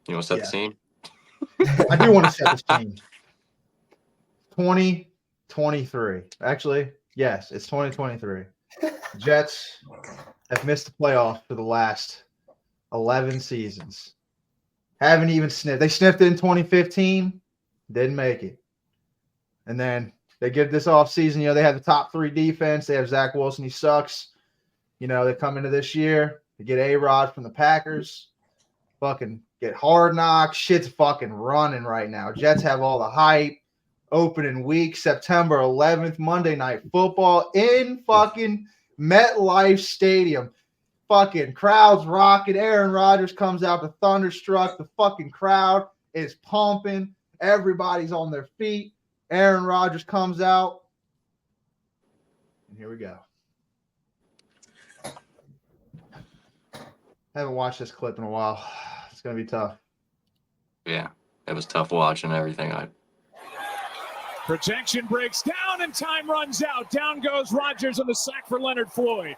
You want to set the scene? I do want to set the scene. 2023. Actually, yes, it's 2023. Jets have missed the playoffs for the last 11 seasons. Haven't even sniffed. They sniffed it in 2015, didn't make it. And then they get this offseason, they have the top 3 defense. They have Zach Wilson. He sucks. They come into this year. They get A-Rod from the Packers. Fucking get Hard Knocks. Shit's fucking running right now. Jets have all the hype. Opening week, September 11th, Monday Night Football in fucking MetLife Stadium. Fucking crowd's rocking. Aaron Rodgers comes out to Thunderstruck. The fucking crowd is pumping. Everybody's on their feet. Aaron Rodgers comes out. And here we go. Haven't watched this clip in a while. It's going to be tough. Yeah, it was tough watching everything. Protection breaks down and time runs out. Down goes Rodgers on the sack for Leonard Floyd.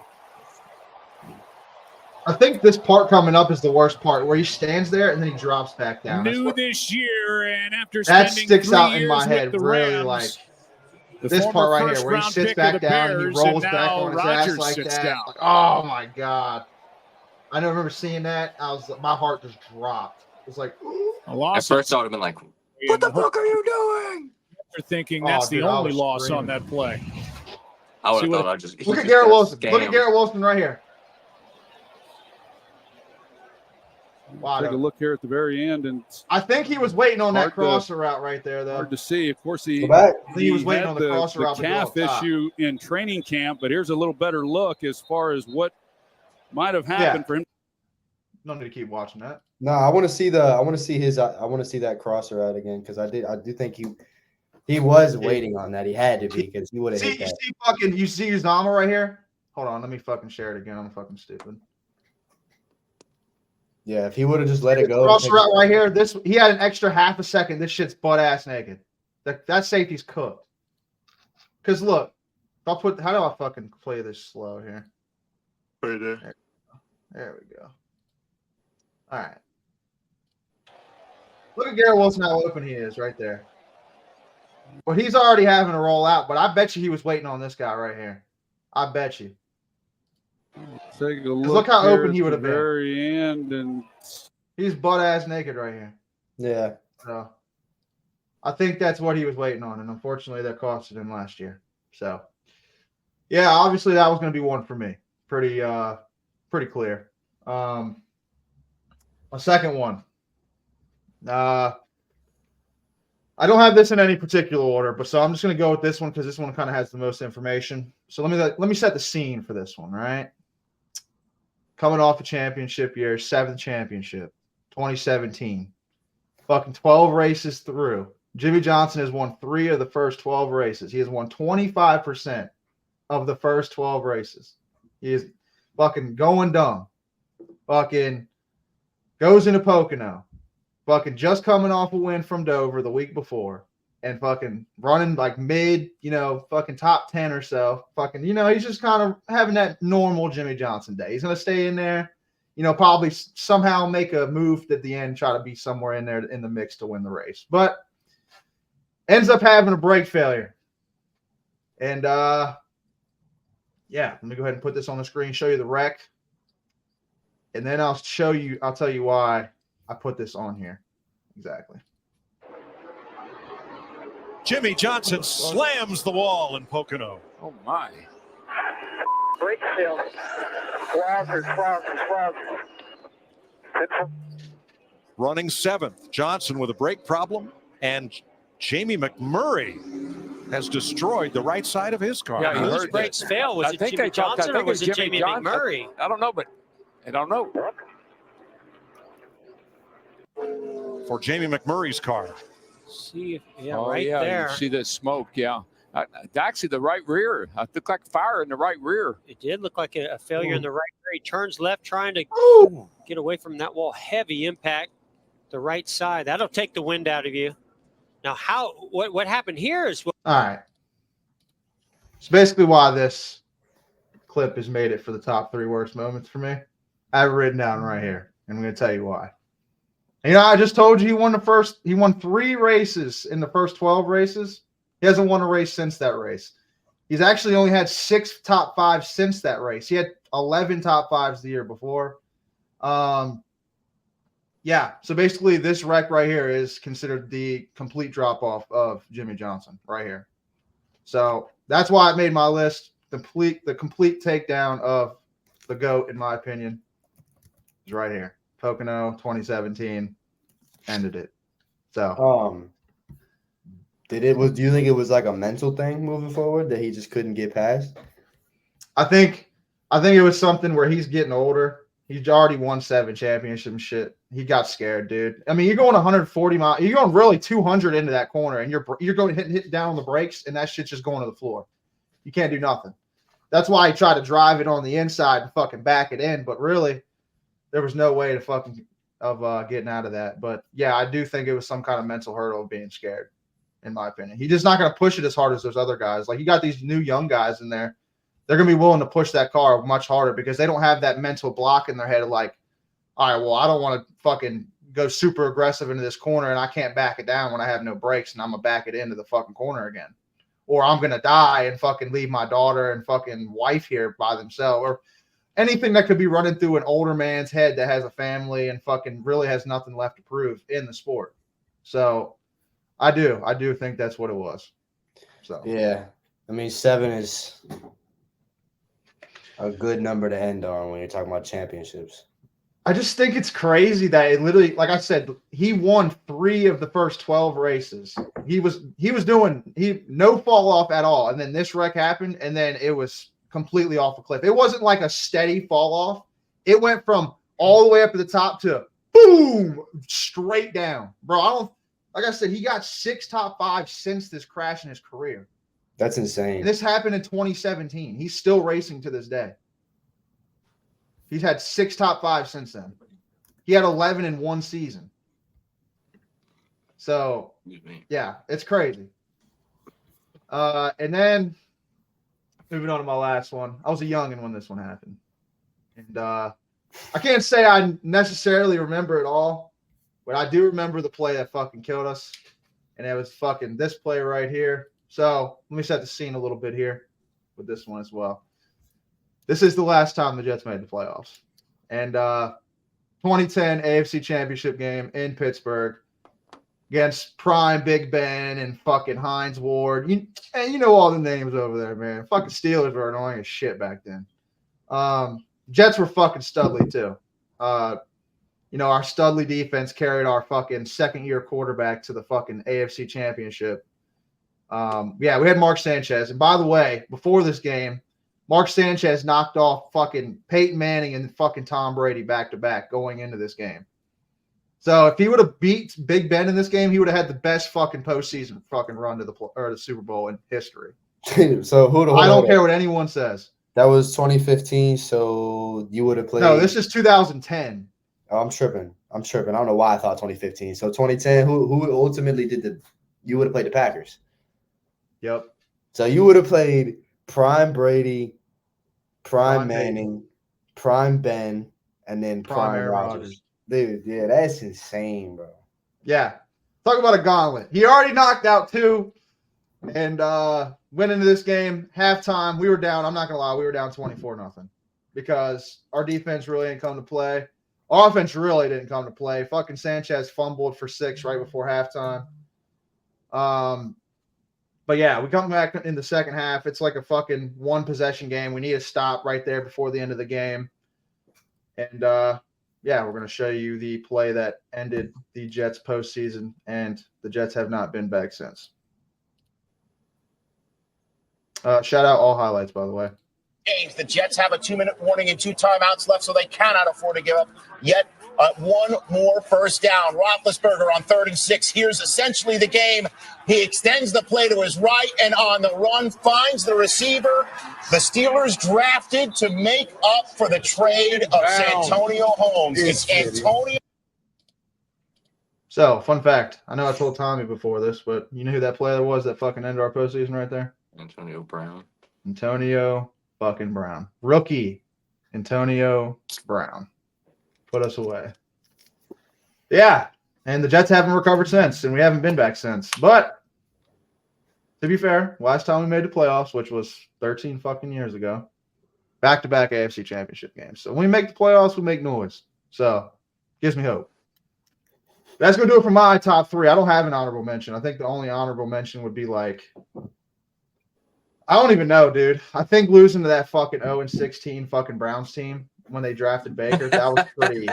I think this part coming up is the worst part, where he stands there and then he drops back down. New this year, and after that spending sticks 3 out in years my head with the really Rams, like the this part right here, first where he round sits pick back of the down and he Bears, rolls and back now on his Rodgers ass like sits that. down. Like, oh my god! I remember seeing that. My heart just dropped. It was like, at first I would have been like, "What the fuck are you doing?" You're thinking that's the only loss screaming on that play. I would have thought I just look at Garrett Wilson. Look at Garrett Wilson right here. Wow. Take a look here at the very end, and I think he was waiting on that crosser route right there, though. Hard to see. Of course, he was waiting on the crosser route. The calf issue in training camp, but here's a little better look as far as what might have happened for him. No need to keep watching that. No, I want to see that crosser out again, because I do think he was waiting on that. He had to be, because he would have hit that. You see Uzama right here? Hold on, let me fucking share it again. I'm fucking stupid. Yeah, if he would have just let it go. Crosser route right here. He had an extra half a second. This shit's butt ass naked. That safety's cooked. Because look, how do I fucking play this slow here? Right there. There we go. All right. Look at Garrett Wilson, how open he is right there. Well, he's already having to roll out, but I bet you he was waiting on this guy right here. I bet you. Take a look how open he would have been. Very end, and he's butt ass naked right here. Yeah. So I think that's what he was waiting on, and unfortunately that costed him last year. So yeah, obviously that was going to be one for me. Pretty clear. A second one. I don't have this in any particular order, but so I'm just going to go with this one because this one kind of has the most information. So let me set the scene for this one, right? Coming off a championship year, 7th championship, 2017. Fucking 12 races through. Jimmy Johnson has won 3 of the first 12 races. He has won 25% of the first 12 races. He is fucking going dumb. Fucking goes into Pocono. Fucking just coming off a win from Dover the week before. And fucking running like mid, fucking top 10 or so. Fucking, he's just kind of having that normal Jimmy Johnson day. He's going to stay in there, probably somehow make a move at the end, try to be somewhere in there in the mix to win the race. But ends up having a brake failure. And, yeah, let me go ahead and put this on the screen, show you the wreck. And then I'll tell you why I put this on here. Exactly. Jimmy Johnson slams the wall in Pocono. Oh, my. Brake failure. Running 7th. Johnson with a brake problem, and Jamie McMurray has destroyed the right side of his car. Yeah, whose brakes fail? Was it Jimmy Johnson or was it Jamie McMurray? I don't know, but I don't know. For Jamie McMurray's car. See, there. You see the smoke, yeah. Actually, the right rear. It looked like fire in the right rear. It did look like a failure in the right rear. He turns left, trying to get away from that wall. Heavy impact, the right side. That'll take the wind out of you. Now, what happened here is... All right. So basically why this clip has made it for the top 3 worst moments for me, I have it written down right here, and I'm going to tell you why. You know, I just told you he won 3 races in the first 12 races. He hasn't won a race since that race. He's actually only had 6 top 5s since that race. He had 11 top 5s the year before. Yeah, so basically this wreck right here is considered the complete drop-off of Jimmy Johnson right here. So that's why I made my list. The complete takedown of the GOAT, in my opinion, is right here. Pocono 2017 ended it. So do you think it was like a mental thing moving forward that he just couldn't get past? I think it was something where he's getting older. He's already won 7 championships and shit. He got scared, dude. I mean, you're going 140 miles. You're going really 200 into that corner, and you're going hit down on the brakes, and that shit's just going to the floor. You can't do nothing. That's why he tried to drive it on the inside and fucking back it in, but really, there was no way to fucking getting out of that. But yeah, I do think it was some kind of mental hurdle of being scared, in my opinion. He's just not going to push it as hard as those other guys. Like, you got these new young guys in there. They're going to be willing to push that car much harder because they don't have that mental block in their head of like, all right, well, I don't want to fucking go super aggressive into this corner and I can't back it down when I have no brakes and I'm going to back it into the fucking corner again. Or I'm going to die and fucking leave my daughter and fucking wife here by themselves. Or anything that could be running through an older man's head that has a family and fucking really has nothing left to prove in the sport. So I do think that's what it was. So yeah, I mean, 7 is a good number to end on when you're talking about championships. I just think it's crazy that it literally, like I said, he won 3 of the first 12 races. He was doing no fall off at all, and then this wreck happened, and then it was completely off a cliff. It wasn't like a steady fall off. It went from all the way up to the top to boom, straight down, bro. Like I said, he got 6 top 5s since this crash in his career. That's insane. And this happened in 2017. He's still racing to this day. He's had 6 top 5s since then. He had 11 in one season. So, yeah, it's crazy. And then moving on to my last one. I was a youngin' when this one happened. And I can't say I necessarily remember it all, but I do remember the play that fucking killed us. And it was fucking this play right here. So let me set the scene a little bit here with this one as well. This is the last time the Jets made the playoffs. And 2010 AFC Championship game in Pittsburgh against Prime Big Ben and fucking Hines Ward. You know all the names over there, man. Fucking Steelers were annoying as shit back then. Jets were fucking studly too. Our studly defense carried our fucking second-year quarterback to the fucking AFC Championship. We had Mark Sanchez. And by the way, before this game, Mark Sanchez knocked off fucking Peyton Manning and fucking Tom Brady back-to-back going into this game. So if he would have beat Big Ben in this game, he would have had the best fucking postseason fucking run to the Super Bowl in history. So I don't care what anyone says. That was 2015, so you would have played. No, this is 2010. Oh, I'm tripping. I don't know why I thought 2015. So 2010, who ultimately you would have played the Packers. Yep. So you would have played Prime Brady, Prime Manning, Prime Ben, and then Prime Rodgers. Dude, yeah, that's insane, bro. Yeah. Talk about a gauntlet. He already knocked out 2 and went into this game. Halftime, we were down. I'm not going to lie. We were down 24-0 because our defense really didn't come to play. Our offense really didn't come to play. Fucking Sanchez fumbled for 6 right before halftime. But yeah, we come back in the second half. It's like a fucking 1-possession game. We need a stop right there before the end of the game. And we're going to show you the play that ended the Jets postseason, and the Jets have not been back since. Shout out all highlights, by the way. The Jets have a 2-minute warning and 2 timeouts left, so they cannot afford to give up yet one more first down. Roethlisberger on 3rd and 6. Here's essentially the game. He extends the play to his right and on the run finds the receiver. The Steelers drafted to make up for the trade of Santonio Holmes. It's Antonio. So, fun fact. I know I told Tommy before this, but you know who that player was that fucking ended our postseason right there? Antonio Brown. Antonio fucking Brown. Rookie Antonio Brown. Put us away. Yeah, And the Jets haven't recovered since, and we haven't been back since. But to be fair, last time we made the playoffs, which was 13 fucking years ago, back-to-back AFC Championship games. So when we make the playoffs, we make noise. So gives me hope. That's going to do it for my top three. I don't have an honorable mention. I think the only honorable mention would be like, I don't even know, dude. I think losing to that fucking 0-16 fucking Browns team when they drafted Baker, that was pretty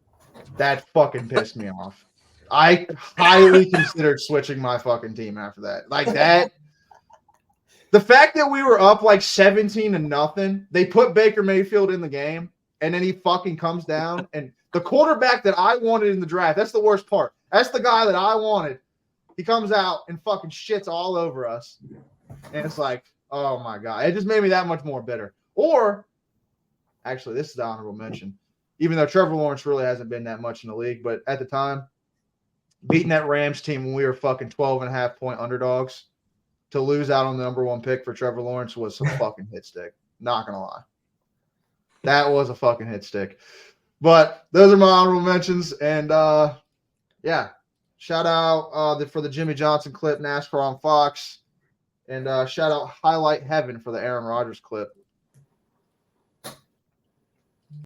– that fucking pissed me off. I highly considered switching my fucking team after that. Like that – the fact that we were up like 17-0, they put Baker Mayfield in the game, and then he fucking comes down and – the quarterback that I wanted in the draft, that's the worst part. That's the guy that I wanted. He comes out and fucking shits all over us. And it's like, oh my God. It just made me that much more bitter. Or, actually, this is the honorable mention. Even though Trevor Lawrence really hasn't been that much in the league, but at the time, beating that Rams team when we were fucking 12.5-point underdogs to lose out on the number one pick for Trevor Lawrence was some fucking hit stick. Not going to lie. That was a fucking hit stick. But those are my honorable mentions. And, yeah, shout out for the Jimmy Johnson clip, NASCAR on Fox. And shout out Highlight Heaven for the Aaron Rodgers clip.